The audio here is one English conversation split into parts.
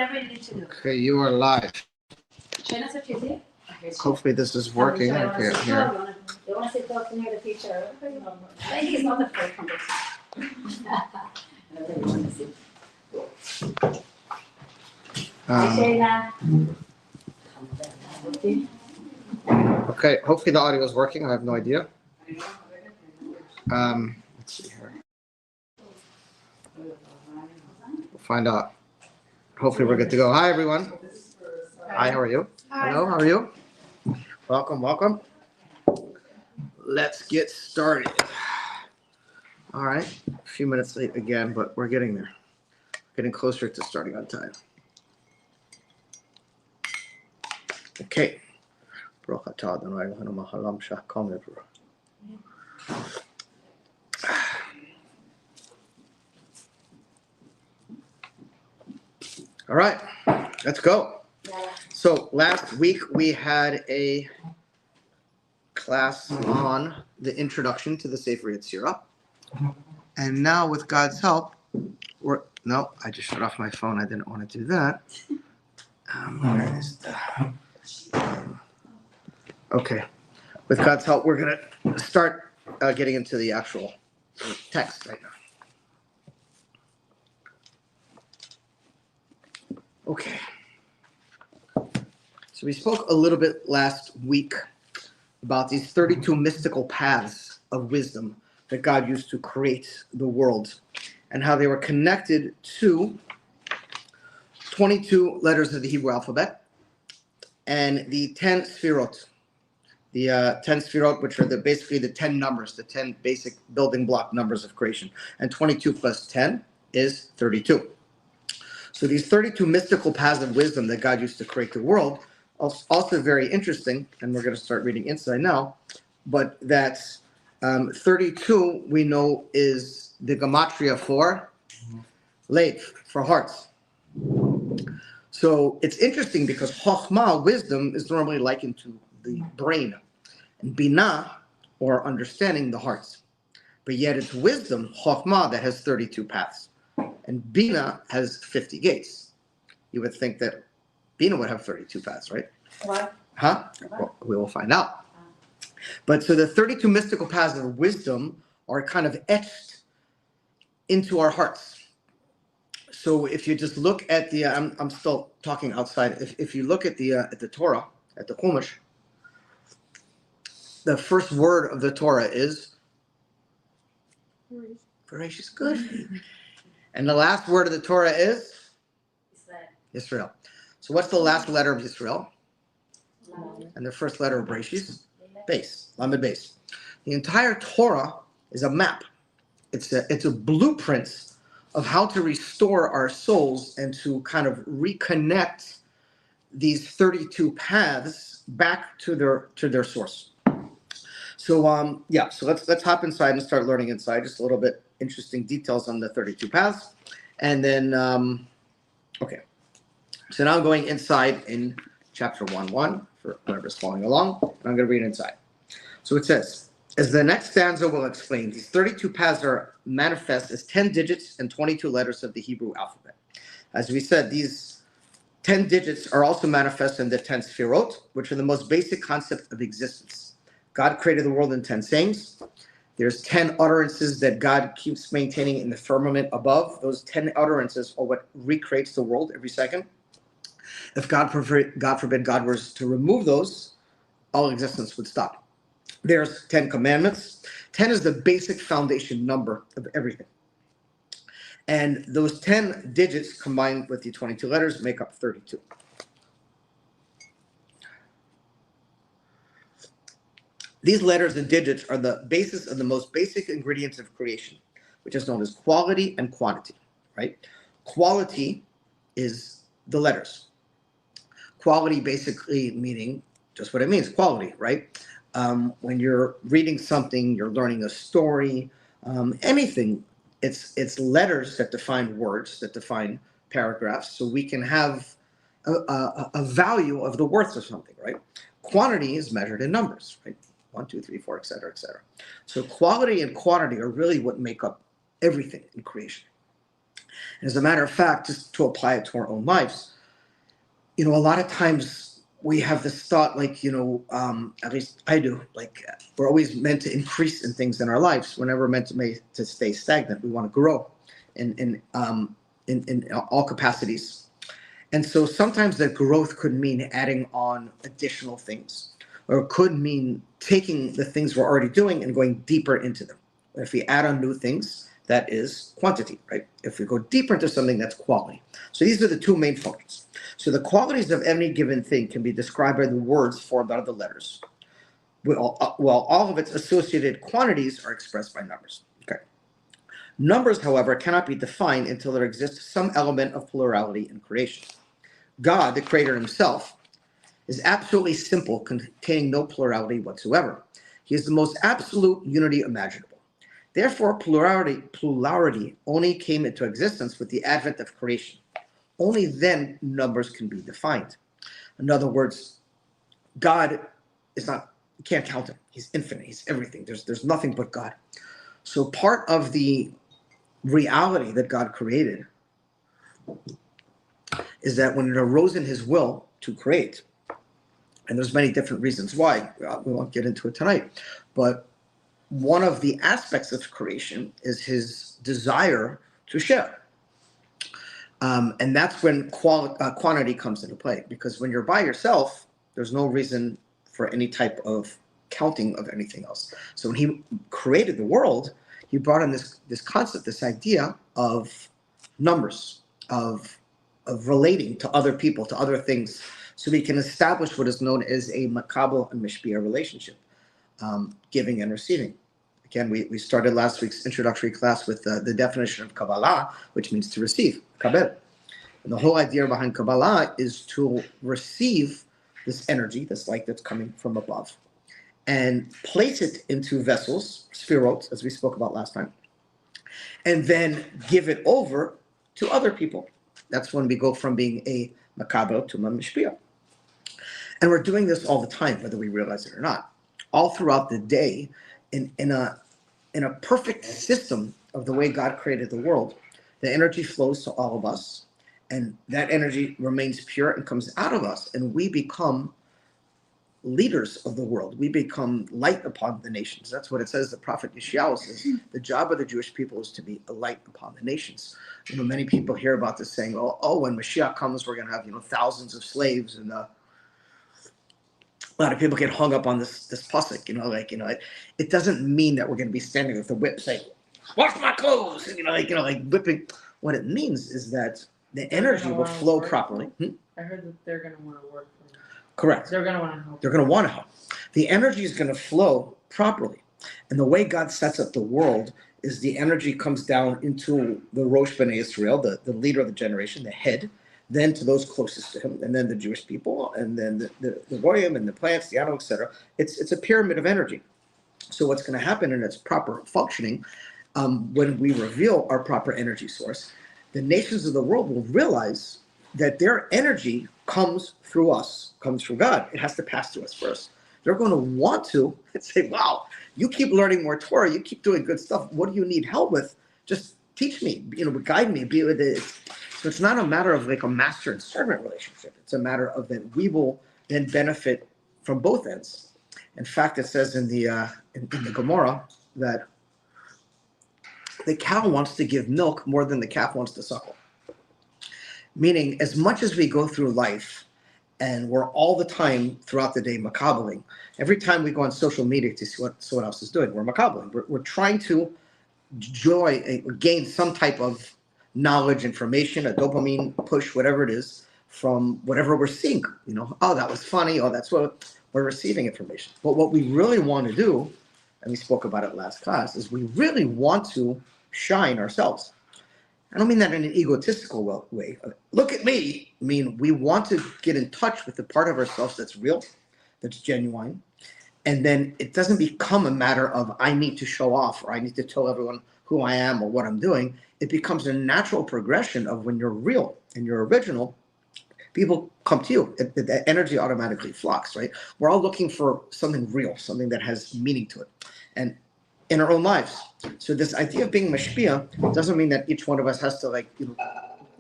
whatever you need to do. Okay, you are live. Hopefully this is working. Okay, here. They want to sit close near the teacher. He's not afraid from this. Okay, hopefully the audio is working. I have no idea. Let's see here. We'll find out. Hopefully we're good to go. Hi, everyone. Hi, how are you? Hi. Hello, how are you? Welcome, welcome. Let's get started. All right, a few minutes late again, but we're getting there. Getting closer to starting on time. Okay. All right, let's go. So last week we had a class on the introduction to the Sefer Yetzirah. And now with God's help, no, I just shut off my phone. I didn't want to do that. Where is okay. With God's help, we're going to start getting into the actual text right now. Okay. So we spoke a little bit last week about these 32 mystical paths of wisdom that God used to create the world and how they were connected to 22 letters of the Hebrew alphabet and the 10 Sefirot. The 10 Sefirot, which are basically the 10 numbers, the 10 basic building block numbers of creation. And 22 plus 10 is 32. So these 32 mystical paths of wisdom that God used to create the world, also very interesting, and we're going to start reading inside now, but that's 32 we know is the gematria for Lev, for hearts. So it's interesting because Chokhmah, wisdom, is normally likened to the brain, and Binah, or understanding, the hearts. But yet it's wisdom, Chokhmah, that has 32 paths. And Binah has 50 gates. You would think that Binah would have 32 paths, right? Why? Huh? Well, we will find out. But so the 32 mystical paths of wisdom are kind of etched into our hearts. So if you just look at the, I'm still talking outside. If you look at the Torah, at the Chumash, the first word of the Torah is Bereshit. Good. And the last word of the Torah is Israel. So what's the last letter of Israel? And the first letter of Bereshit? Base. Lamed base. The entire Torah is a map. It's a blueprint of how to restore our souls and to kind of reconnect these 32 paths back to their source. So so let's hop inside and start learning inside. Just a little bit interesting details on the 32 paths. And then okay. So now I'm going inside in chapter 1:1 for whoever's following along, and I'm going to read inside. So it says, as the next stanza will explain, these 32 paths are manifest as 10 digits and 22 letters of the Hebrew alphabet. As we said, these 10 digits are also manifest in the 10 Sefirot, which are the most basic concept of existence. God created the world in 10 sayings. There's 10 utterances that God keeps maintaining in the firmament above. Those 10 utterances are what recreates the world every second. If God forbid God was to remove those, all existence would stop. There's 10 commandments. 10 is the basic foundation number of everything. And those 10 digits combined with the 22 letters make up 32. These letters and digits are the basis of the most basic ingredients of creation, which is known as quality and quantity, right? Quality is the letters. Quality basically meaning just what it means, quality, right? When you're reading something, you're learning a story, anything, it's letters that define words, that define paragraphs, so we can have a value of the worth of something, right? Quantity is measured in numbers, right? 1, 2, 3, 4, et cetera, et cetera. So quality and quantity are really what make up everything in creation. And as a matter of fact, just to apply it to our own lives, a lot of times we have this thought, like, at least I do, like we're always meant to increase in things in our lives. We're never meant to stay stagnant. We want to grow in all capacities. And so sometimes that growth could mean adding on additional things, or it could mean taking the things we're already doing and going deeper into them. If we add on new things, that is quantity, right? If we go deeper into something, that's quality. So these are the two main functions. So the qualities of any given thing can be described by the words formed out of the letters, while all of its associated quantities are expressed by numbers. Okay. Numbers, however, cannot be defined until there exists some element of plurality in creation. God, the creator himself, is absolutely simple, containing no plurality whatsoever. He is the most absolute unity imaginable. Therefore, plurality only came into existence with the advent of creation. Only then numbers can be defined. In other words, God is not, you can't count him. He's infinite. He's everything. There's nothing but God. So part of the reality that God created is that when it arose in his will to create, and there's many different reasons why, we won't get into it tonight, but one of the aspects of creation is his desire to share. And that's when quantity comes into play, because when you're by yourself, there's no reason for any type of counting of anything else. So when he created the world, he brought in this concept, this idea of numbers, of relating to other people, to other things, so we can establish what is known as a makabel and mishpia relationship, giving and receiving. Again, we started last week's introductory class with the definition of Kabbalah, which means to receive, kabel. And the whole idea behind Kabbalah is to receive this energy, this light that's coming from above, and place it into vessels, spherot, as we spoke about last time, and then give it over to other people. That's when we go from being a makabel to a mishpia. And we're doing this all the time, whether we realize it or not. All throughout the day, in a perfect system of the way God created the world, the energy flows to all of us, and that energy remains pure and comes out of us, and we become leaders of the world. We become light upon the nations. That's what it says. The prophet Yeshayahu says, the job of the Jewish people is to be a light upon the nations. Many people hear about this saying, oh, when Mashiach comes, we're going to have, thousands of slaves. And a lot of people get hung up on this pasuk, it doesn't mean that we're going to be standing with the whip saying, wash my clothes, and, whipping. What it means is that the energy will flow properly. I heard that they're going to want to work for me. Correct. They're going to want to help. They're going to want to help. The energy is going to flow properly. And the way God sets up the world is the energy comes down into the Rosh B'nai Israel, the leader of the generation, the head, then to those closest to him, and then the Jewish people, and then the Goyim and the plants, the animals, etc. It's a pyramid of energy. So what's going to happen in its proper functioning, when we reveal our proper energy source, the nations of the world will realize that their energy comes through us, comes through God. It has to pass through us first. They're going to want to say, wow, you keep learning more Torah, you keep doing good stuff. What do you need help with? Just teach me, guide me, be with it. So it's not a matter of like a master and servant relationship. It's a matter of that we will then benefit from both ends. In fact, it says in the Gemara that the cow wants to give milk more than the calf wants to suckle. Meaning, as much as we go through life and we're all the time throughout the day makabeling, every time we go on social media to see what someone else is doing, we're makabeling. We're trying to gain some type of knowledge, information, a dopamine push, whatever it is, from whatever we're seeing. Oh, that was funny. Oh, that's what we're receiving information. But what we really want to do, and we spoke about it last class, is we really want to shine ourselves. I don't mean that in an egotistical way. Look at me. I mean, we want to get in touch with the part of ourselves that's real, that's genuine. And then it doesn't become a matter of I need to show off or I need to tell everyone who I am or what I'm doing. It becomes a natural progression of when you're real and you're original, people come to you. The energy automatically flocks, right? We're all looking for something real, something that has meaning to it. And in our own lives. So this idea of being mashpia doesn't mean that each one of us has to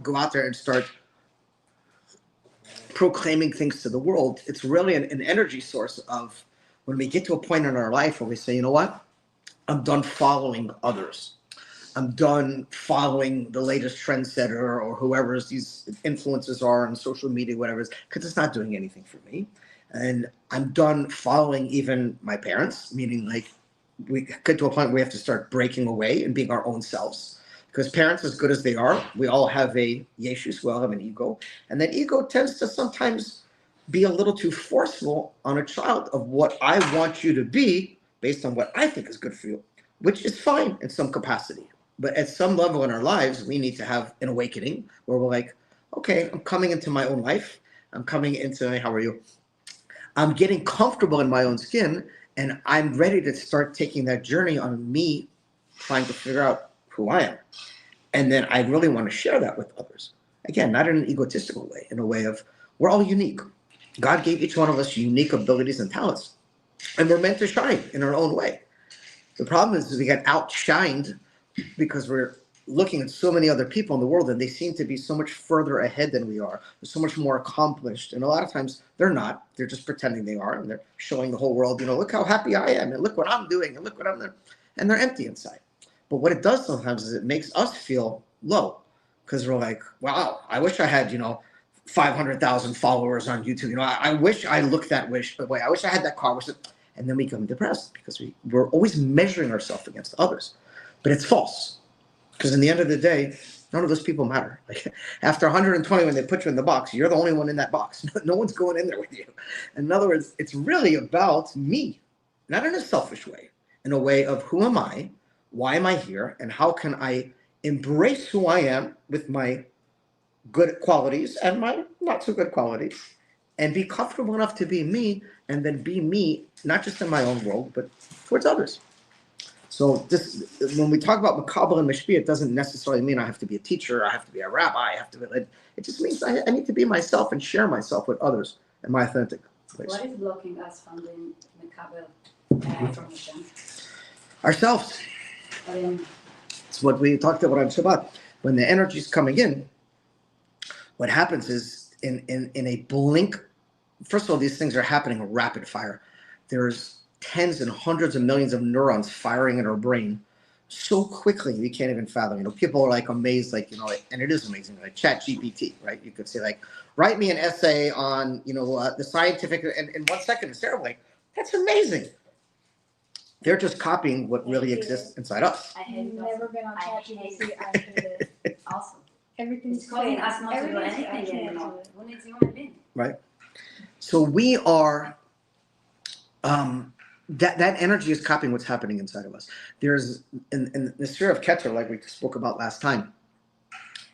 go out there and start proclaiming things to the world. It's really an energy source of when we get to a point in our life where we say, you know what? I'm done following others. I'm done following the latest trendsetter or whoever these influencers are on social media, whatever it is, because it's not doing anything for me. And I'm done following even my parents, meaning like we get to a point where we have to start breaking away and being our own selves. Because parents, as good as they are, we all have a yeshus, we all have an ego. And that ego tends to sometimes be a little too forceful on a child of what I want you to be based on what I think is good for you, which is fine in some capacity. But at some level in our lives, we need to have an awakening where we're like, okay, I'm coming into my own life. I'm coming into, how are you? I'm getting comfortable in my own skin, and I'm ready to start taking that journey on me trying to figure out who I am. And then I really want to share that with others. Again, not in an egotistical way, in a way of we're all unique. God gave each one of us unique abilities and talents, and we're meant to shine in our own way. The problem is we get outshined because we're looking at so many other people in the world and they seem to be so much further ahead than we are. They're so much more accomplished. And a lot of times they're not. They're just pretending they are. And they're showing the whole world, look how happy I am. And look what I'm doing. And look what I'm doing. And they're empty inside. But what it does sometimes is it makes us feel low because we're like, wow, I wish I had, 500,000 followers on YouTube. I wish I looked that way. I wish I had that car. And then we become depressed because we're always measuring ourselves against others. But it's false. Because in the end of the day, none of those people matter. Like after 120, when they put you in the box, you're the only one in that box. No one's going in there with you. In other words, it's really about me, not in a selfish way, in a way of who am I, why am I here, and how can I embrace who I am with my good qualities and my not so good qualities, and be comfortable enough to be me, and then be me, not just in my own world, but towards others. So this, when we talk about Makabel and Mishpi, it doesn't necessarily mean I have to be a teacher, I have to be a rabbi, I have to be, it just means I need to be myself and share myself with others in my authentic place. What is blocking us from being Makabel from Hashem? Ourselves. It's what we talked about on Shabbat. When the energy is coming in, what happens is in a blink, first of all, these things are happening rapid fire. There's tens and hundreds of millions of neurons firing in our brain so quickly we can't even fathom. People are like amazed, and it is amazing, like ChatGPT, right? You could say write me an essay on, the scientific, and in 1 second it's there. Like, that's amazing. They're just copying what really exists inside us. I hate it. Never been on ChatGPT. I hate it. Awesome. Everything's It's causing us not to do anything anymore. Who needs human being? Right. So we are. That energy is copying what's happening inside of us. There's in the sphere of Keter, like we spoke about last time,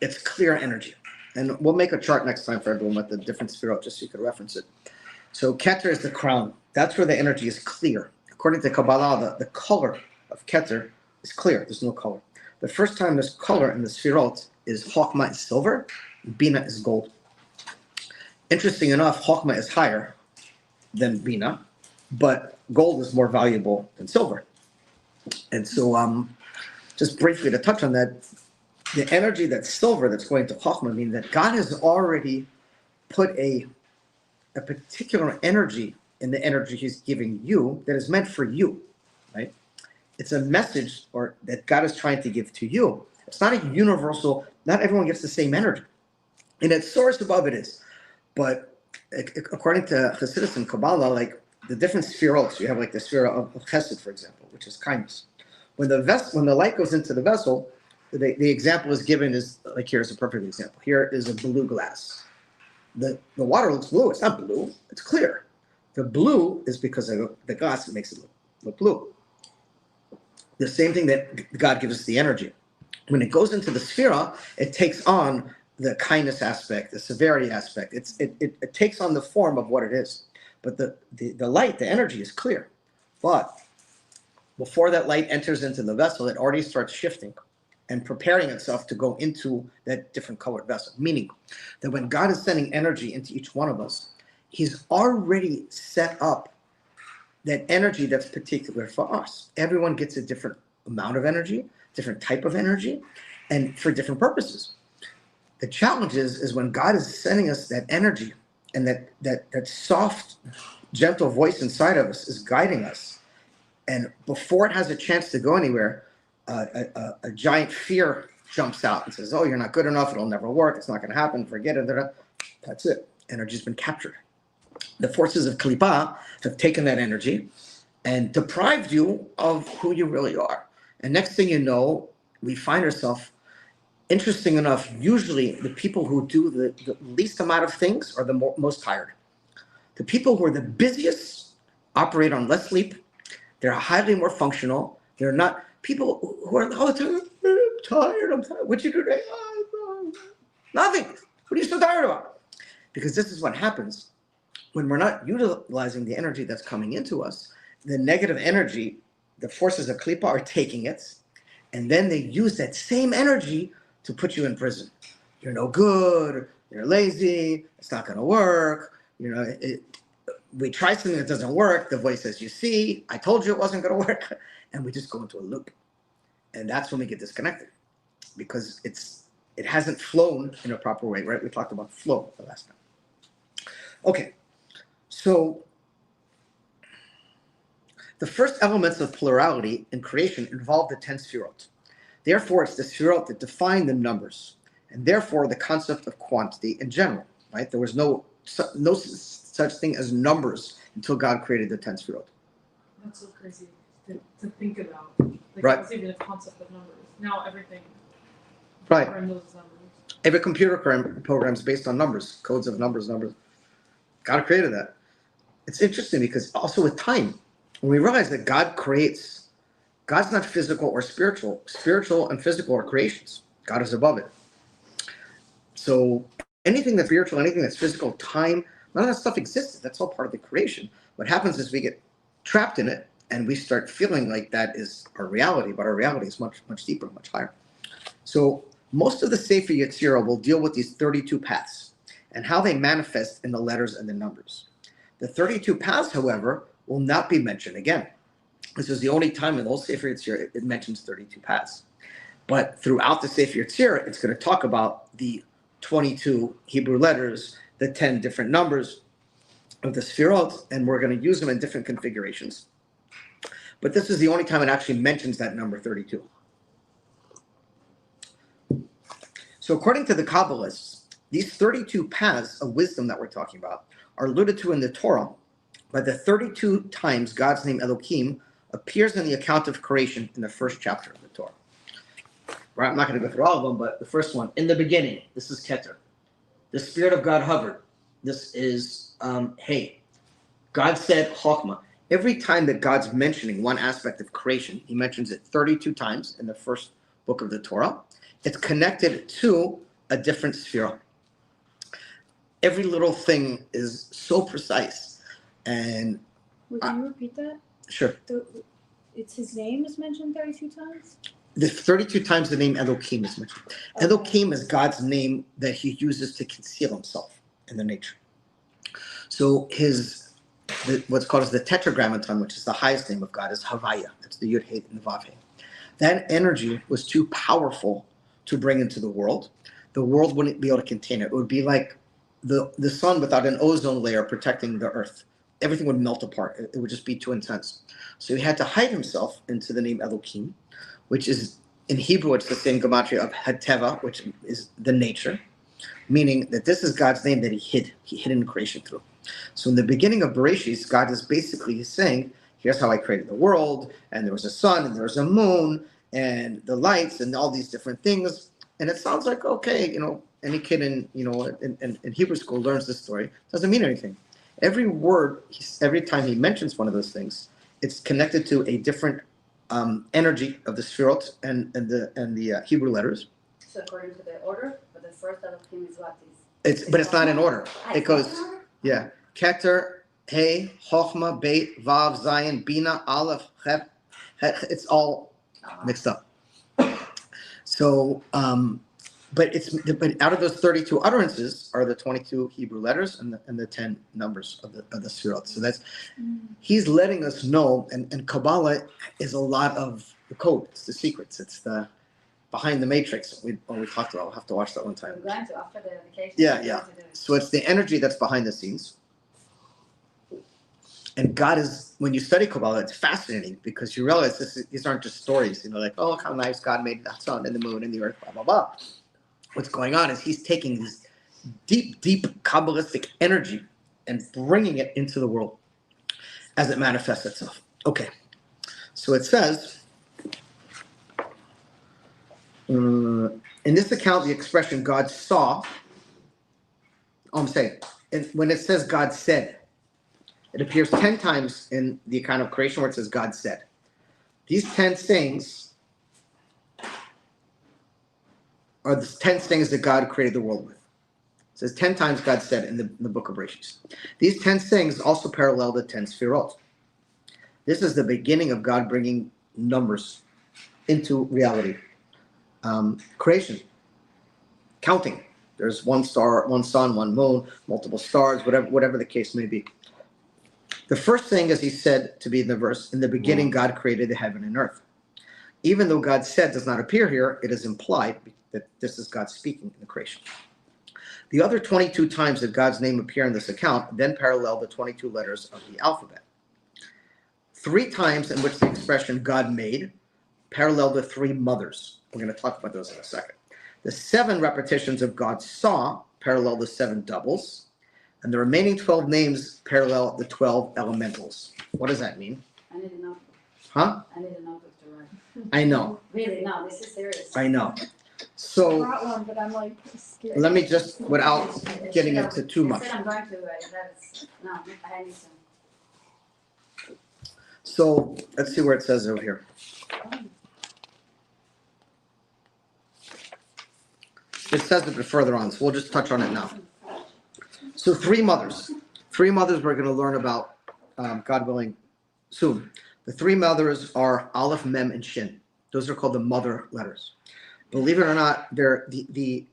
it's clear energy. And we'll make a chart next time for everyone with the different sphere just so you can reference it. So Keter is the crown. That's where the energy is clear. According to Kabbalah, the color of Keter is clear. There's no color. The first time there's color in the Sfirot is Chokhmah is silver, Bina is gold. Interesting enough, Chokhmah is higher than Bina, but gold is more valuable than silver. And so just briefly to touch on that, the energy that's silver that's going to Chokhmah means that God has already put a particular energy in the energy he's giving you that is meant for you, right? It's a message that God is trying to give to you. It's not a universal, not everyone gets the same energy. And its source above it is. But according to Hasidus and Kabbalah, the different spherotes, you have the sphere of Chesed, for example, which is kindness. When the light goes into the vessel, the example is given is here's a perfect example. Here is a blue glass. The water looks blue. It's not blue. It's clear. The blue is because of the glass that makes it look blue. The same thing that God gives us the energy. When it goes into the sphera, it takes on the kindness aspect, the severity aspect. It takes on the form of what it is. But the light, the energy is clear. But before that light enters into the vessel, it already starts shifting and preparing itself to go into that different colored vessel. Meaning that when God is sending energy into each one of us, he's already set up that energy that's particular for us. Everyone gets a different amount of energy, different type of energy, and for different purposes. The challenge is when God is sending us that energy, and that soft, gentle voice inside of us is guiding us. And before it has a chance to go anywhere, a giant fear jumps out and says, "Oh, you're not good enough. It'll never work. It's not going to happen. Forget it." That's it. Energy's been captured. The forces of Klippa have taken that energy and deprived you of who you really are. And next thing you know, we find ourselves, interesting enough, usually the people who do the least amount of things are the most tired. The people who are the busiest operate on less sleep. They're highly more functional. They're not people who are all the time, "I'm tired, I'm tired. What'd you do today?" "Oh, nothing. What are you so tired about?" Because this is what happens when we're not utilizing the energy that's coming into us. The negative energy, the forces of Klippa are taking it, and then they use that same energy to put you in prison. You're no good. You're lazy. It's not going to work. We try something that doesn't work. The voice says, "You see, I told you it wasn't going to work," and we just go into a loop, and that's when we get disconnected because it hasn't flown in a proper way, right? We talked about flow the last time. Okay, so the first elements of plurality in creation involve the 10 sefirot. Therefore, it's the sefirot that define the numbers, and therefore the concept of quantity in general, right? There was no such thing as numbers until God created the 10 sefirot. That's so crazy to think about. Right. It's even a concept of numbers. Now everything. Right. Knows numbers. Every computer program is based on numbers, codes of numbers. God created that. It's interesting because also with time, when we realize that God creates, God's not physical or spiritual. Spiritual and physical are creations. God is above it. So anything that's spiritual, anything that's physical, time, none of that stuff exists. That's all part of the creation. What happens is we get trapped in it and we start feeling like that is our reality, but our reality is much, much deeper, much higher. So most of the Sefer Yetzirah will deal with these 32 paths and how they manifest in the letters and the numbers. The 32 paths, however, will not be mentioned again. This is the only time in the whole Sefer Yetzirah it mentions 32 paths. But throughout the Sefer Yetzirah, it's going to talk about the 22 Hebrew letters, the 10 different numbers of the Sefirot, and we're going to use them in different configurations. But this is the only time it actually mentions that number 32. So according to the Kabbalists, these 32 paths of wisdom that we're talking about are alluded to in the Torah by the 32 times God's name Elohim appears in the account of creation in the first chapter of the Torah. Right, I'm not going to go through all of them, but the first one, in the beginning, this is Keter. The Spirit of God hovered. This is Hey. God said Chokmah. Every time that God's mentioning one aspect of creation, he mentions it 32 times in the first book of the Torah. It's connected to a different sphere. Every little thing is so precise. And Can you repeat that? Sure. It's his name is mentioned 32 times? The 32 times the name Elohim is mentioned. Okay. Elohim is God's name that he uses to conceal himself in the nature. So what's called as the tetragrammaton, which is the highest name of God, is Havaya. That's the Yud Hey and the Vav Hey. That energy was too powerful to bring into the world. The world wouldn't be able to contain it. It would be like the sun without an ozone layer protecting the earth. Everything would melt apart. It would just be too intense. So he had to hide himself into the name Elohim, which is, in Hebrew, it's the same gematria of Hateva, which is the nature, meaning that this is God's name that he hid in creation through. So in the beginning of Bereshit, God is basically saying, here's how I created the world, and there was a sun, and there was a moon, and the lights, and all these different things. And it sounds like, okay, any kid in Hebrew school learns this story. It doesn't mean anything. Every word, every time he mentions one of those things, it's connected to a different energy of the Sefirot and the Hebrew letters. So according to the order, but the first Elohim is what is? But it's not in order. It goes, yeah, Keter, Hey, Chochmah, Beit, Vav, Zayin, Bina, Aleph, Het. It's all mixed up. So, but out of those 32 utterances are the 22 Hebrew letters and the 10 numbers of the Sefirot. So he's letting us know, and Kabbalah is a lot of the code. It's the secrets. It's the behind the matrix. We talked about. We'll have to watch that one time. I'm going to after the vacation. Yeah. So it's the energy that's behind the scenes. And God is, when you study Kabbalah, it's fascinating because you realize these aren't just stories, like, oh, look how nice God made the sun and the moon and the earth, blah, blah, blah. What's going on is he's taking this deep, deep Kabbalistic energy and bringing it into the world as it manifests itself. Okay, so it says, in this account, the expression God saw, I'm saying, when it says God said, it appears 10 times in the account of creation where it says God said. These 10 sayings are the 10 sayings that God created the world with. It says 10 times God said in the book of Bereshit. These 10 sayings also parallel the 10 Sefirot. This is the beginning of God bringing numbers into reality. Creation, counting. There's one star, one sun, one moon, multiple stars, whatever the case may be. The first thing, as he said to be in the verse, in the beginning God created the heaven and earth. Even though God said does not appear here, it is implied that this is God speaking in the creation. The other 22 times that God's name appear in this account then parallel the 22 letters of the alphabet. 3 times in which the expression God made parallel the 3 mothers. We're going to talk about those in a second. The 7 repetitions of God saw parallel the 7 doubles. And the remaining 12 names parallel the 12 elementals. What does that mean? I need a notebook. Huh? I need a notebook to write. I know. Really, no, this is serious. I know. I So brought one, but I'm like scared. let me just, without getting into too much. I'm going to write. No, I need to. So let's see where it says over here. It says a bit further on, so we'll just touch on it now. So 3 mothers. 3 mothers we're going to learn about, God willing, soon. The 3 mothers are Aleph, Mem, and Shin. Those are called the mother letters. Believe it or not, they're the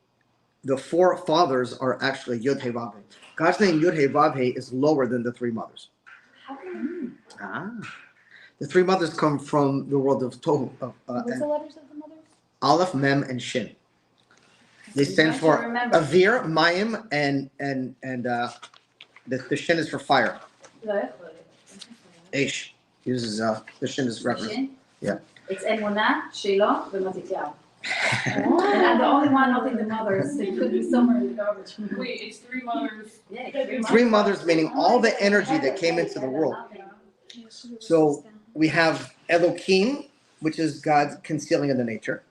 4 fathers are actually Yud He Vav He. God's name Yud He Vav He is lower than the 3 mothers. How can The 3 mothers come from the world of Tohu. What's the letters of the mothers? Aleph, Mem, and Shin. They stand Don't for you remember? Avir, Mayim, and the Shin is for fire. Aish uses the Shin is reference. Yeah. It's Emunah, Shiloh, and Matityahu. And I'm the only one not in the mothers. They could be somewhere in the garbage. Wait, it's 3 mothers. Yeah, 3 mothers meaning all the energy that came into the world. So we have Elohim, which is God's concealing of the nature.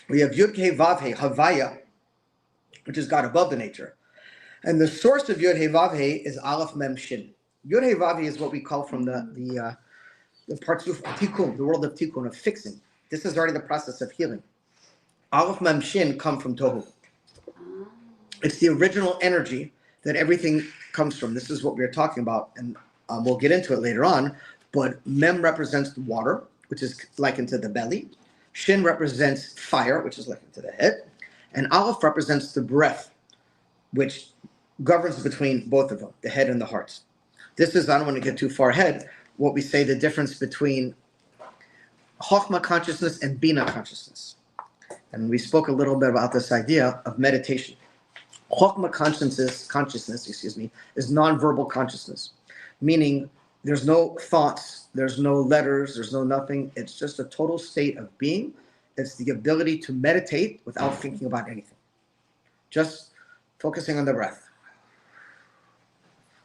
We have Yud He Vav He, Havaya, which is God above the nature. And the source of Yud He Vav He is Aleph Mem Shin. Yud He Vav He is what we call from the parts of Tikkun, the world of Tikkun, of fixing. This is already the process of healing. Aleph Mem Shin come from Tohu. It's the original energy that everything comes from. This is what we're talking about, and we'll get into it later on. But Mem represents the water, which is likened to the belly. Shin represents fire, which is likened to the head. And Aleph represents the breath, which governs between both of them, the head and the heart. This is, I don't want to get too far ahead, what we say the difference between Chokhmah consciousness and Bina consciousness. And we spoke a little bit about this idea of meditation. Chokhmah consciousness, is nonverbal consciousness, meaning there's no thoughts, there's no letters, there's no nothing. It's just a total state of being. It's the ability to meditate without thinking about anything. Just focusing on the breath.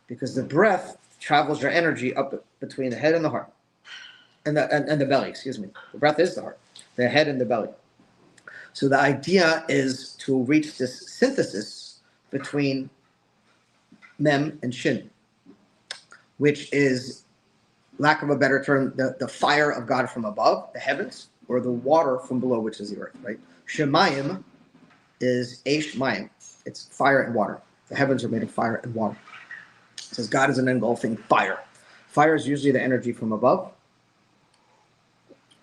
Because the breath travels your energy up between the head and the heart. And the belly, The breath is the heart, the head and the belly. So the idea is to reach this synthesis between Mem and Shin, which is, lack of a better term, the fire of God from above, the heavens, or the water from below, which is the earth, right? Shemayim is Eish Mayim. It's fire and water. The heavens are made of fire and water. It says God is an engulfing fire. Fire is usually the energy from above,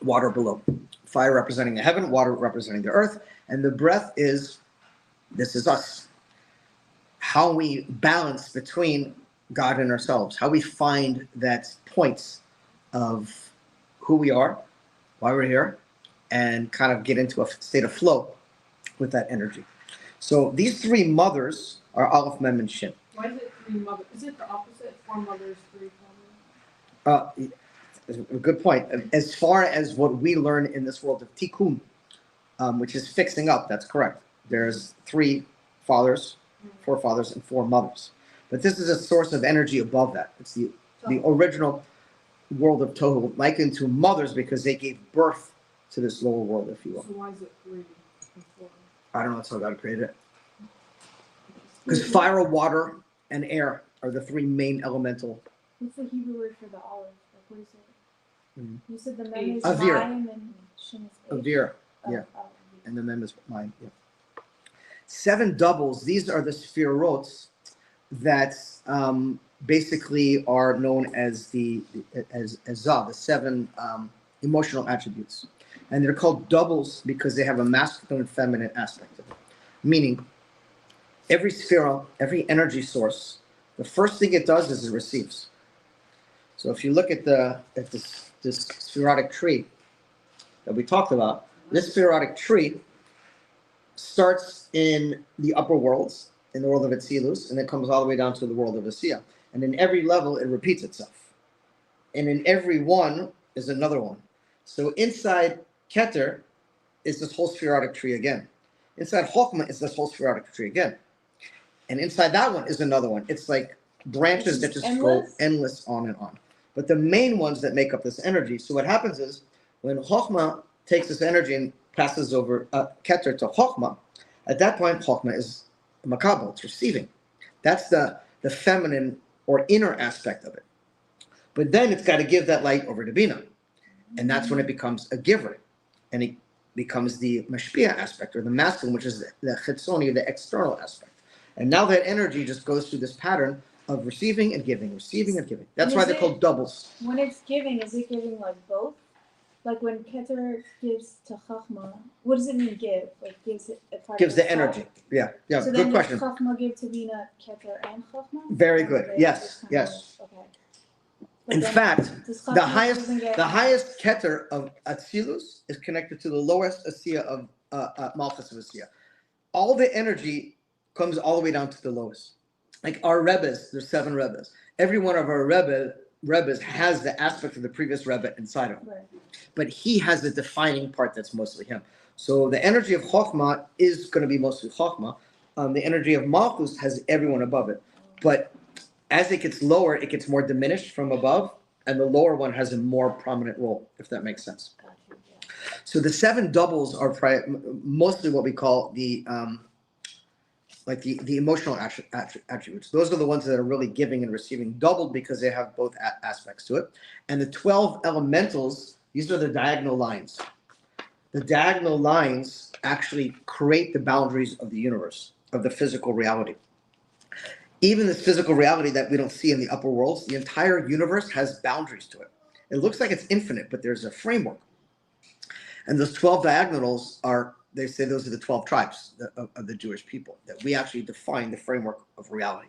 water below. Fire representing the heaven, water representing the earth, and the breath is, this is us. How we balance between God and ourselves, how we find that points of who we are, why we're here, and kind of get into a state of flow with that energy. So these 3 mothers are Aleph, Mem, and Shin. Why is it 3 mothers? Is it the opposite? 4 mothers, 3 fathers? A good point. As far as what we learn in this world of tikkun, which is fixing up, that's correct. There's 3 fathers, 4 fathers, and 4 mothers. But this is a source of energy above that. It's the original world of Tohu, likened to mothers because they gave birth to this lower world, if you will. So why is it 3 and 4? I don't know, that's how God created it. Because fire, water, and air are the 3 main elemental. What's the Hebrew word for the olive? Like, what is it? Mhm. You said the mem is Avir. mine and shin is Avir, Oh, yeah. oh, And the mem is mine. Yeah. 7 doubles, these are the sphirot that basically are known as as Zav, the 7 emotional attributes. And they're called doubles because they have a masculine and feminine aspect of it. Meaning, every sphera, every energy source, the first thing it does is it receives. So if you look at this spherotic tree that we talked about, this spherotic tree starts in the upper worlds, in the world of Atzilus, and then comes all the way down to the world of Asiya. And in every level, it repeats itself. And in every one is another one. So inside Keter is this whole spherotic tree again. Inside Chokhmah is this whole spherotic tree again. And inside that one is another one. It's like branches that just go endless on and on. But the main ones that make up this energy. So what happens is when Chokhmah takes this energy and passes over Keter to Chokhmah, at that point Chokhmah is makabel, it's receiving. That's the feminine or inner aspect of it. But then it's got to give that light over to Bina. And that's when it becomes a giver. And it becomes the mashpia aspect, or the masculine, which is the chitzoni, the external aspect. And now that energy just goes through this pattern of receiving and giving, receiving and giving. That's why they're called doubles. When it's giving, is it giving like both? Like when Keter gives to Chachma, what does it mean give? Like gives it a part Gives of the itself? energy. Yeah, yeah, So good question. Does Chachma give to Bina, Keter, and Chachma? Very Or good. do they Yes, just kind yes. of- okay. But In then fact, does the Chachma highest doesn't get- keter of Atzilus is connected to the lowest Asiya of Malchus of Asiya. All the energy comes all the way down to the lowest. Like our Rebbes, there's 7 Rebbes. Every one of our Rebbes has the aspect of the previous Rebbe inside of him. Right. But he has the defining part that's mostly him. So the energy of Chokhmah is going to be mostly Chokhmah. The energy of Malchus has everyone above it. But as it gets lower, it gets more diminished from above, and the lower one has a more prominent role, if that makes sense. Got you, yeah. So the 7 doubles are mostly what we call the emotional attributes. Those are the ones that are really giving and receiving, doubled because they have both aspects to it. And the 12 elementals, these are the diagonal lines. The diagonal lines actually create the boundaries of the universe, of the physical reality. Even this physical reality that we don't see in the upper worlds, the entire universe has boundaries to it. It looks like it's infinite, but there's a framework. And those 12 diagonals are, they say those are the 12 tribes of the Jewish people, that we actually define the framework of reality.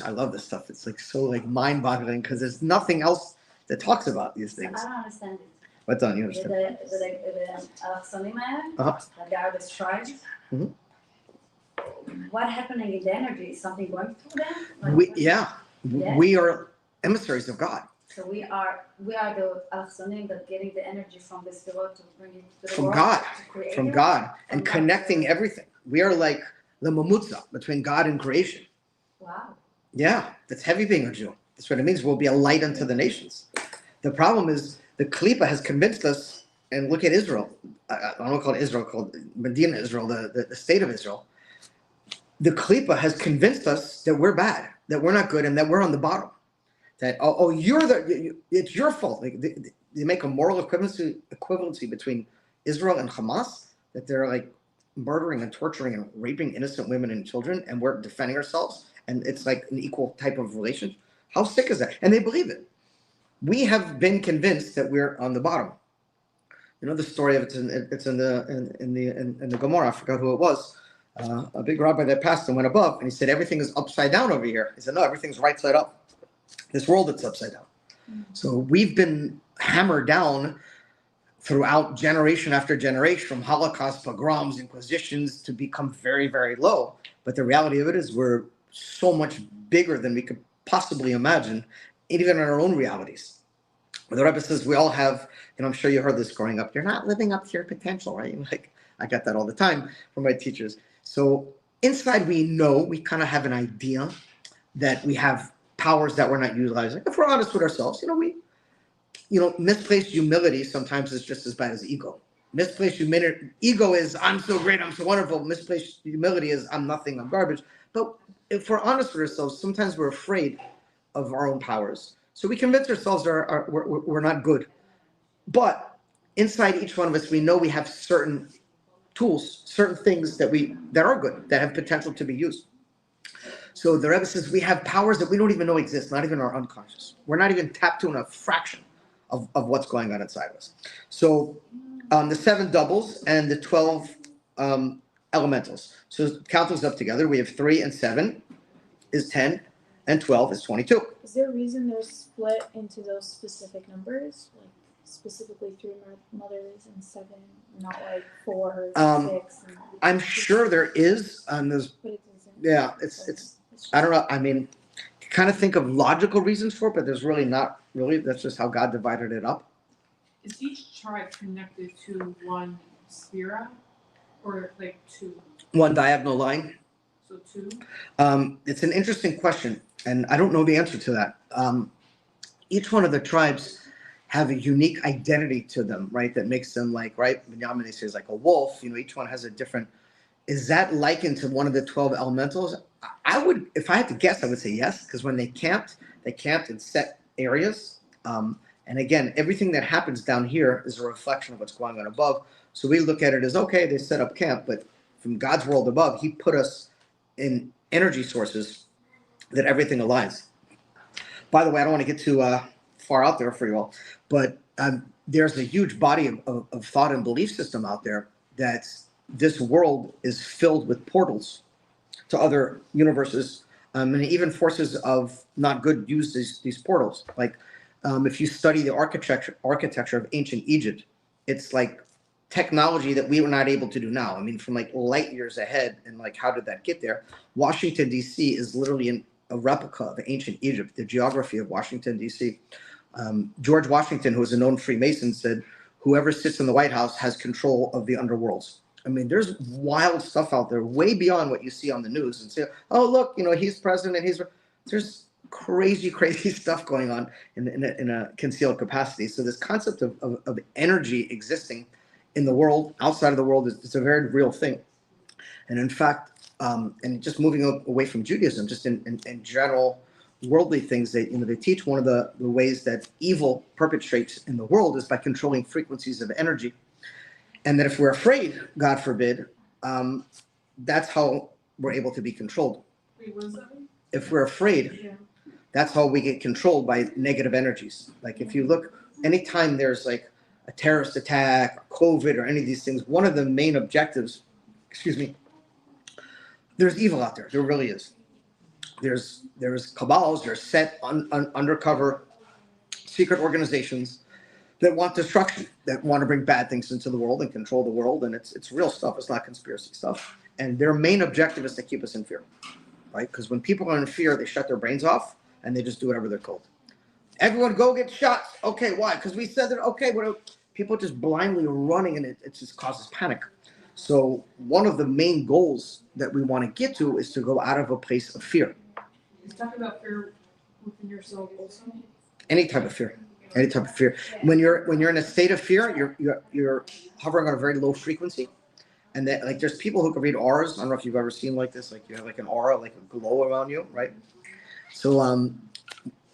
I love this stuff. It's like so like mind-boggling because there's nothing else that talks about these things. I don't understand it. What don't you understand? The Alachsonim Uh-huh. they are the tribes. Mhm. What happening in the energy? Is something going through them? Like, We are emissaries of God. So we are the Alachsonim that getting the energy from the Sphirot to bring it to the From world, God, to create from it. God, and From God. connecting everything. We are like the mamutza between God and creation. Wow. Yeah, that's heavy being a Jew. That's what it means. We'll be a light unto the nations. The problem is the Klippa has convinced us, and look at Israel. I don't call it Israel, called Medina Israel, the state of Israel. The Klippa has convinced us that we're bad, that we're not good, and that we're on the bottom. That it's your fault. Like, they make a moral equivalency between Israel and Hamas, that they're like murdering and torturing and raping innocent women and children, and we're defending ourselves, and it's like an equal type of relation. How sick is that? And they believe it. We have been convinced that we're on the bottom. You know the story of it's in the Gemara. I forgot who it was. A big rabbi that passed and went above, and he said everything is upside down over here. He said no, everything's right side up. This world, it's upside down. So we've been hammered down throughout generation after generation, from Holocaust, pogroms, inquisitions, to become very, very low. But the reality of it is we're so much bigger than we could possibly imagine, even in our own realities. The Rebbe says we all have, I'm sure you heard this growing up, you're not living up to your potential, right? Like, I got that all the time from my teachers. So inside we kind of have an idea that we have powers that we're not utilizing. If we're honest with ourselves, misplaced humility sometimes is just as bad as ego. Misplaced humility, ego is I'm so great, I'm so wonderful. Misplaced humility is I'm nothing, I'm garbage. But if we're honest with ourselves, sometimes we're afraid of our own powers. So we convince ourselves we're not good. But inside each one of us, we know we have certain tools, certain things that are good, that have potential to be used. So the Rebbe says we have powers that we don't even know exist, not even our unconscious. We're not even tapped to in a fraction of what's going on inside of us. So the 7 doubles and the 12 elementals. So count those up together. We have 3 and 7 is 10, and 12 is 22. Is there a reason they're split into those specific numbers? Like specifically 3 mothers and 7, not like 4 or 6? I'm sure there is. There's, yeah, it's I don't know. I mean, kind of think of logical reasons for it, but there's really not really. That's just how God divided it up. Is each tribe connected to one Sefer, or like 2? One diagonal line. So 2? It's an interesting question, and I don't know the answer to that. Each one of the tribes have a unique identity to them, right? That makes them like, right? Binyamin says like a wolf. Each one has a different. Is that likened to one of the 12 elementals? I would, if I had to guess, I would say yes, because when they camped in set areas. And again, everything that happens down here is a reflection of what's going on above. So we look at it as, okay, they set up camp, but from God's world above, he put us in energy sources that everything aligns. By the way, I don't want to get too far out there for you all, but there's a huge body of thought and belief system out there that this world is filled with portals to other universes, and even forces of not good use these portals. Like if you study the architecture of ancient Egypt, it's like technology that we were not able to do now. I mean, from like light years ahead, and like how did that get there? Washington, D.C. is literally a replica of ancient Egypt, the geography of Washington, D.C. George Washington, who was a known Freemason, said, whoever sits in the White House has control of the underworlds. I mean, there's wild stuff out there, way beyond what you see on the news and say, oh, look, he's president, there's crazy stuff going on in a concealed capacity. So this concept of energy existing in the world, outside of the world, it's a very real thing. And in fact, and just moving away from Judaism, just in general worldly things, they teach one of the ways that evil perpetrates in the world is by controlling frequencies of energy. And that if we're afraid, God forbid, that's how we're able to be controlled. Wait, what is that? If we're afraid, that's how we get controlled by negative energies. Like if you look, anytime there's like a terrorist attack, or COVID, or any of these things, one of the main objectives, there's evil out there. There really is. There's cabals, there's set undercover secret organizations that want destruction, that want to bring bad things into the world and control the world, and it's real stuff. It's not conspiracy stuff. And their main objective is to keep us in fear, right? Because when people are in fear, they shut their brains off and they just do whatever they're told. Everyone go get shots. Okay, why? Because we said that. Okay, people just blindly running, and it just causes panic. So one of the main goals that we want to get to is to go out of a place of fear. Is talking about fear within yourself also? Any type of fear. Any type of fear. When you're in a state of fear, you're hovering on a very low frequency, and that like there's people who can read auras. I don't know if you've ever seen like this. Like you have like an aura, like a glow around you, right? So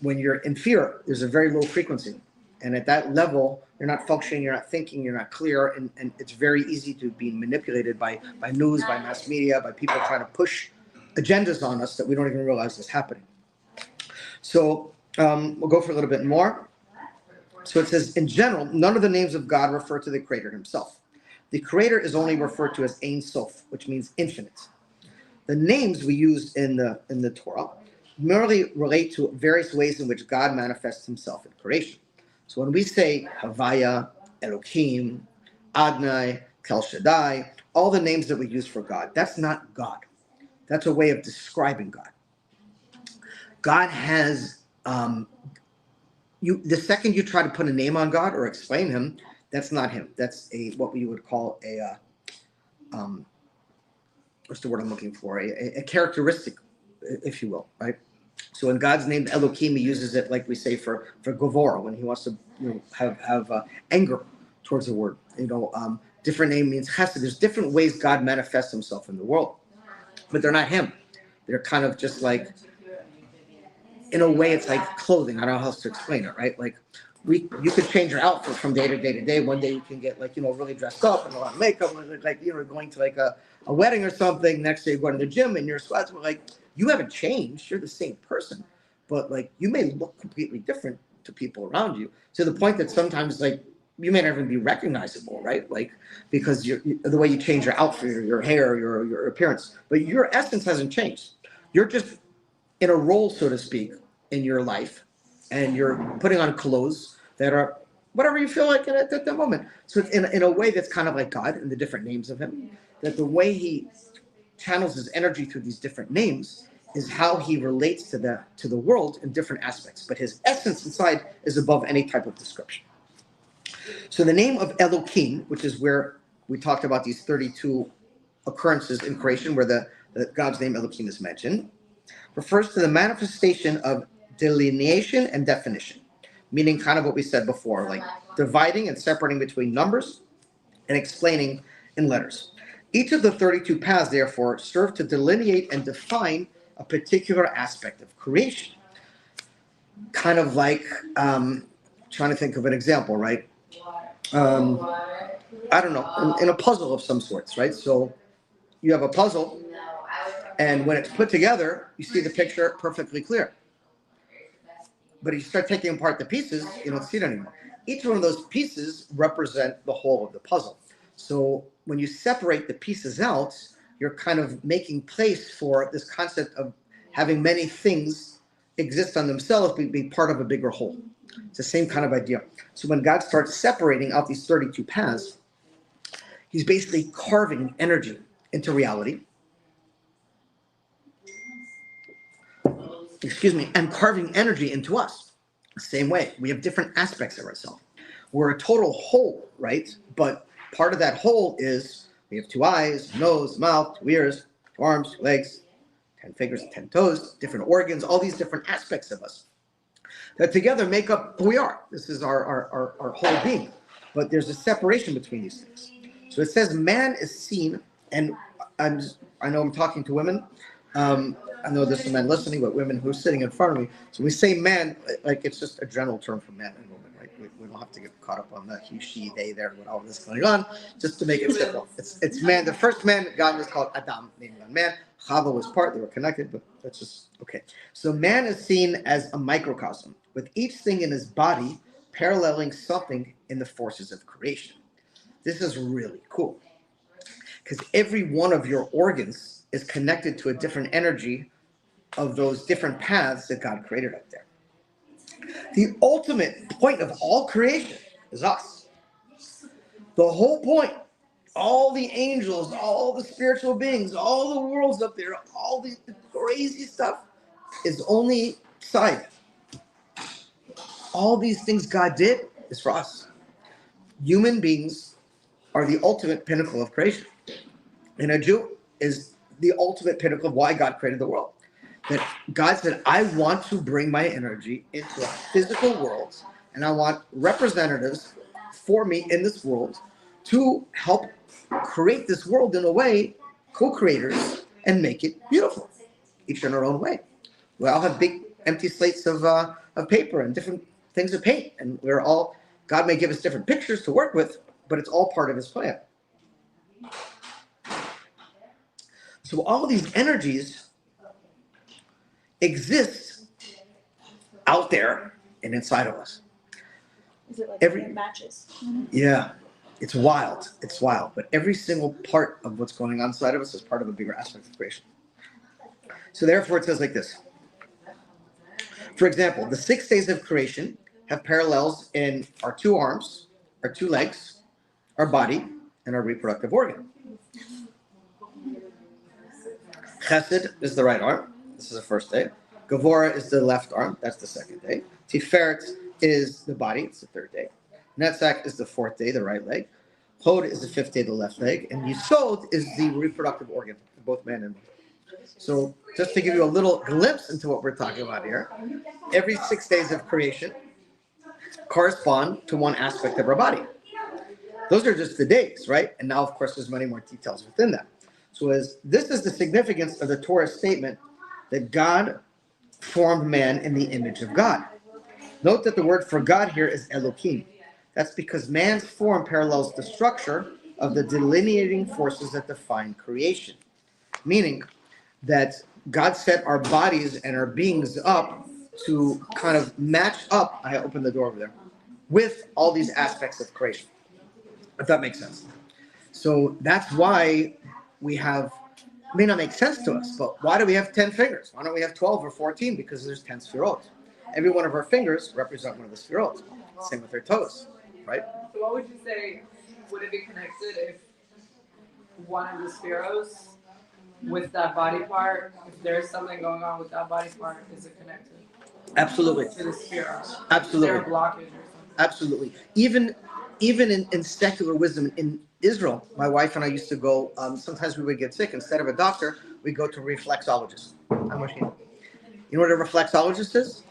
when you're in fear, there's a very low frequency, and at that level, you're not functioning, you're not thinking, you're not clear, and it's very easy to be manipulated by news, by mass media, by people trying to push agendas on us that we don't even realize is happening. So we'll go for a little bit more. So it says, in general, none of the names of God refer to the Creator himself. The Creator is only referred to as Ein Sof, which means infinite. The names we use in the Torah merely relate to various ways in which God manifests himself in creation. So when we say Havaya, Elohim, Adonai, Tel Shaddai, all the names that we use for God. That's not God. That's a way of describing God. God has, the second you try to put a name on God or explain him, that's not him. That's what we would call what's the word I'm looking for? A characteristic, if you will, right? So in God's name, Elohim, he uses it like we say for Gavora, when he wants to have anger towards the word. Different name means chesed. There's different ways God manifests himself in the world, but they're not him. They're kind of just like, in a way, it's like clothing. I don't know how else to explain it, right? Like you could change your outfit from day to day to day. One day you can get really dressed up and a lot of makeup, like going to like a wedding or something. Next day you're going to the gym and you're sweats. But like you haven't changed. You're the same person, but like you may look completely different to people around you, to the point that sometimes like you may not even be recognizable, right? Like because the way you change your outfit, your hair, your appearance, but your essence hasn't changed. You're just in a role, so to speak, in your life, and you're putting on clothes that are whatever you feel like at that moment. So it's in a way that's kind of like God and the different names of him, that the way he channels his energy through these different names is how he relates to the world in different aspects. But his essence inside is above any type of description. So the name of Elohim, which is where we talked about these 32 occurrences in creation where the God's name Elohim is mentioned, refers to the manifestation of delineation and definition, meaning kind of what we said before, like dividing and separating between numbers and explaining in letters. Each of the 32 paths, therefore, serve to delineate and define a particular aspect of creation. Kind of like, trying to think of an example, right? I don't know, in a puzzle of some sorts, right? So you have a puzzle, and when it's put together, you see the picture perfectly clear. But if you start taking apart the pieces, you don't see it anymore. Each one of those pieces represent the whole of the puzzle. So when you separate the pieces out, you're kind of making place for this concept of having many things exist on themselves, be part of a bigger whole. It's the same kind of idea. So when God starts separating out these 32 paths, he's basically carving energy into reality. And carving energy into us. Same way, we have different aspects of ourselves. We're a total whole, right? But part of that whole is we have 2 eyes, nose, mouth, 2 ears, 2 arms, 2 legs, 10 fingers, 10 toes, different organs, all these different aspects of us that together make up who we are. This is our whole being. But there's a separation between these things. So it says man is seen, and I know I'm talking to women. I know there's some men listening, but women who are sitting in front of me. So we say man, like it's just a general term for man and woman, right? We don't have to get caught up on the he, she, they, there, with all this going on, just to make it simple. It's man. The first man God was called Adam, meaning one man. Chava was part, they were connected, but that's just, okay. So man is seen as a microcosm, with each thing in his body paralleling something in the forces of creation. This is really cool, because every one of your organs is connected to a different energy of those different paths that God created up there. The ultimate point of all creation is us. The whole point, all the angels, all the spiritual beings, all the worlds up there, all the crazy stuff is only side. All these things God did is for us. Human beings are the ultimate pinnacle of creation. And a Jew is the ultimate pinnacle of why God created the world. That God said, I want to bring my energy into a physical world, and I want representatives for me in this world to help create this world in a way, co-creators, and make it beautiful, each in our own way. We all have big empty slates of paper and different things to paint, and God may give us different pictures to work with, but it's all part of his plan. So all of these energies exist out there and inside of us. Is it like it matches? Yeah, it's wild. It's wild. But every single part of what's going on inside of us is part of a bigger aspect of creation. So therefore it says like this. For example, the 6 days of creation have parallels in our 2 arms, our two legs, our body, and our reproductive organ. Chesed is the right arm. This is the first day. Gevurah is the left arm. That's the second day. Tiferet is the body. It's the third day. Netzach is the fourth day, the right leg. Hod is the fifth day, the left leg. And Yisod is the reproductive organ for both man and woman. So just to give you a little glimpse into what we're talking about here, every 6 days of creation correspond to one aspect of our body. Those are just the days, right? And now, of course, there's many more details within that. So this is the significance of the Torah statement that God formed man in the image of God. Note that the word for God here is Elohim. That's because man's form parallels the structure of the delineating forces that define creation. Meaning that God set our bodies and our beings up to kind of match up, I opened the door over there, with all these aspects of creation. If that makes sense. So that's why we have, it may not make sense to us, but why do we have 10 fingers? Why don't we have 12 or 14? Because there's 10 sefirot. Every one of our fingers represent one of the sefirot. Same with our toes, right? So what would you say, would it be connected if one of the spheros with that body part, if there's something going on with that body part, is it connected? Absolutely. To the sphero? Absolutely. Is there a blockage or something? Absolutely. Even in secular wisdom in Israel, my wife and I used to go, sometimes we would get sick. Instead of a doctor, we go to a reflexologist. How much you know what a reflexologist is?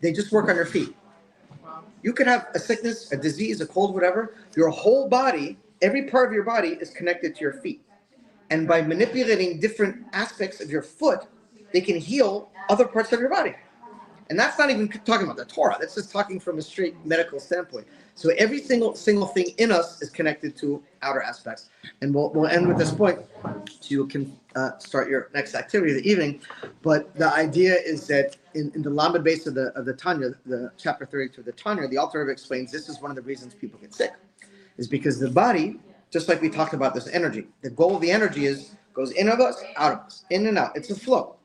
They just work on your feet. Wow. You could have a sickness, a disease, a cold, whatever. Your whole body, every part of your body is connected to your feet. And by manipulating different aspects of your foot, they can heal other parts of your body. And that's not even talking about the Torah. That's just talking from a straight medical standpoint. So every single thing in us is connected to outer aspects. And we'll end with this point, so you can start your next activity of the evening. But the idea is that in the Lamed base of the Tanya, the chapter 32 of the Tanya, the Alter Rebbe explains this is one of the reasons people get sick, is because the body, just like we talked about this energy, the goal of the energy is goes in of us, out of us, in and out. It's a flow.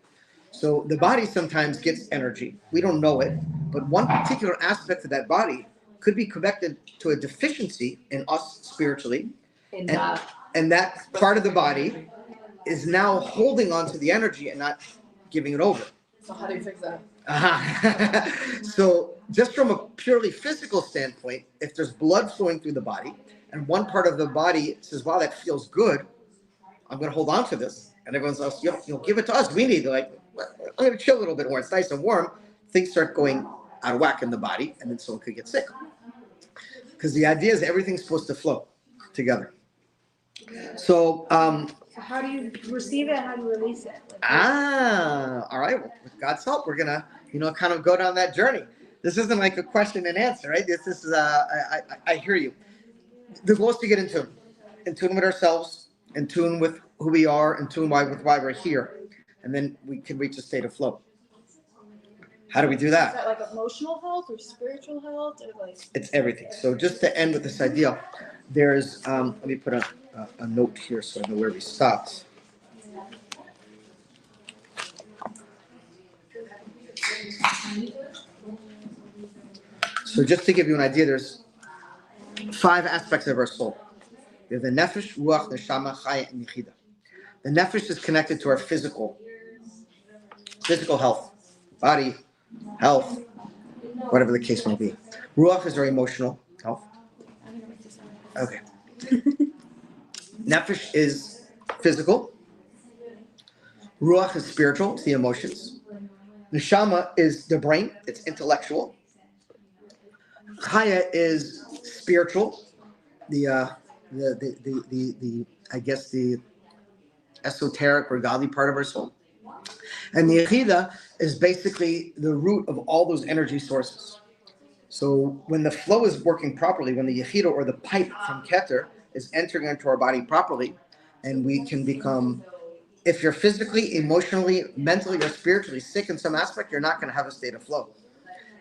So the body sometimes gets energy. We don't know it, but one particular aspect of that body could be connected to a deficiency in us spiritually. And that part of the body is now holding on to the energy and not giving it over. So how do you fix that? So just from a purely physical standpoint, if there's blood flowing through the body and one part of the body says, wow, that feels good, I'm going to hold on to this. And everyone's else, give it to us. We need I'm going to chill a little bit more. It's nice and warm. Things start going out of whack in the body, and then someone could get sick. Because the idea is everything's supposed to flow together. So how do you receive it? How do you release it? all right. Well, with God's help, we're gonna, kind of go down that journey. This isn't like a question and answer, right? This is I hear you. The goal is to get in tune with ourselves, in tune with who we are, in tune with why we're here. And then we can reach a state of flow. How do we do that? Is that like emotional health or spiritual health or like? It's everything. So just to end with this idea, there's let me put a note here so I know where we stopped. So just to give you an idea, there's 5 aspects of our soul. We have the nefesh, ruach, neshama, chaya, and yechida. The nefesh is connected to our physical health, body, health, whatever the case may be. Ruach is our emotional health. Okay. Nefesh is physical. Ruach is spiritual, it's the emotions. Neshama is the brain, it's intellectual. Chaya is spiritual, the I guess the esoteric or godly part of our soul. And the yechida is basically the root of all those energy sources. So when the flow is working properly, when the yechida or the pipe from Keter is entering into our body properly, and we can become, if you're physically, emotionally, mentally, or spiritually sick in some aspect, you're not going to have a state of flow.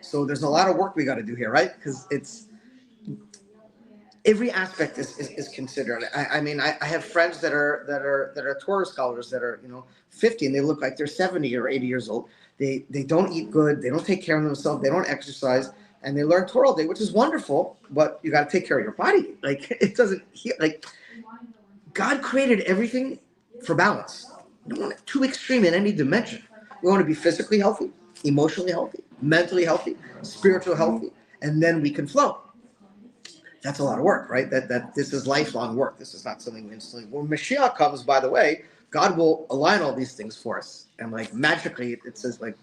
So there's a lot of work we got to do here, right? Because it's every aspect is considered. I mean, I have friends that are Torah scholars that are 50 and they look like they're 70 or 80 years old. They don't eat good. They don't take care of themselves. They don't exercise. and they learn Torah all day, which is wonderful, but you got to take care of your body. Like, it doesn't heal. Like, God created everything for balance. You don't want it too extreme in any dimension. We want to be physically healthy, emotionally healthy, mentally healthy, spiritually healthy, and then we can flow. That's a lot of work, right? That this is lifelong work. This is not something we instantly. When Mashiach comes, by the way, God will align all these things for us, and like magically, it says like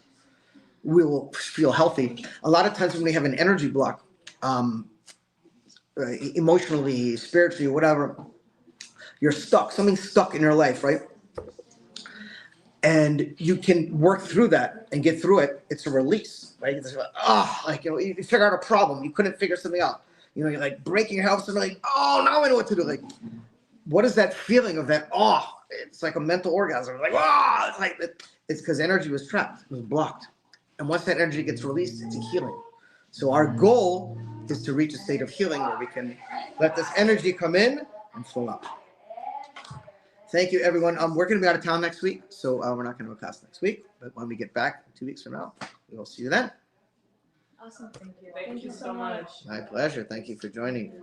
we will feel healthy. A lot of times when we have an energy block, emotionally, spiritually, whatever, you're stuck. Something's stuck in your life, right? And you can work through that and get through it. It's a release, right? It's like, you figure out a problem. You couldn't figure something out. You're like breaking your house and like, oh, now I know what to do. Like, what is that feeling of that? It's like a mental orgasm. Like, it's because energy was trapped. It was blocked. And once that energy gets released, it's a healing. So our goal is to reach a state of healing where we can let this energy come in and flow out. Thank you, everyone. We're going to be out of town next week, so we're not going to have a class next week. But when we get back 2 weeks from now, we will see you then. Awesome. Thank you so much. My pleasure. Thank you for joining.